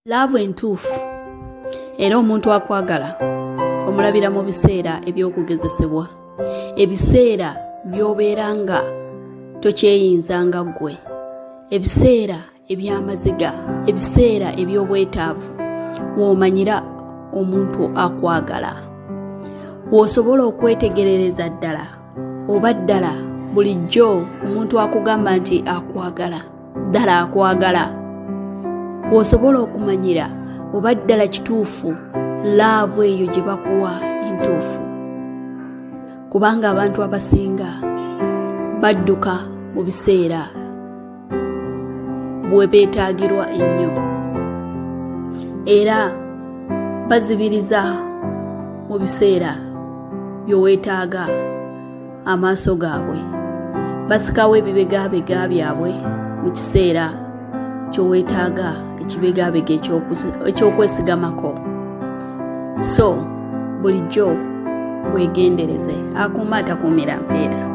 Love entuufu era omuntu akwagala omulabira mu biseera eby'okugezesebwa, ebiseera by'obeera nga tokyeyinzanga ggwe, ebiseera eby'amaziga, ebiseera eby'obwetaavu, w'omanyira omuntu akwagala. W'osobola okwetegerereza ddala oba ddala bulijjo omuntu akugamba nti akwagala, ddala akwagala. W'osobola okumanyira oba ddala kituufu laavu eyo gye bakuwa entuufu. Kubanga abantu abasinga badduka mu biseera bwe beetaagirwa ennyo era bazibiriza mu biseera by'oweetaaga amaaso gaabwe, basikawo ebibegabega byabwe mu kiseera ky'oweetaaga ekibegabega eky'okwesigamako. So bulijjo weegendereze, akuuma atakuumira mpeera.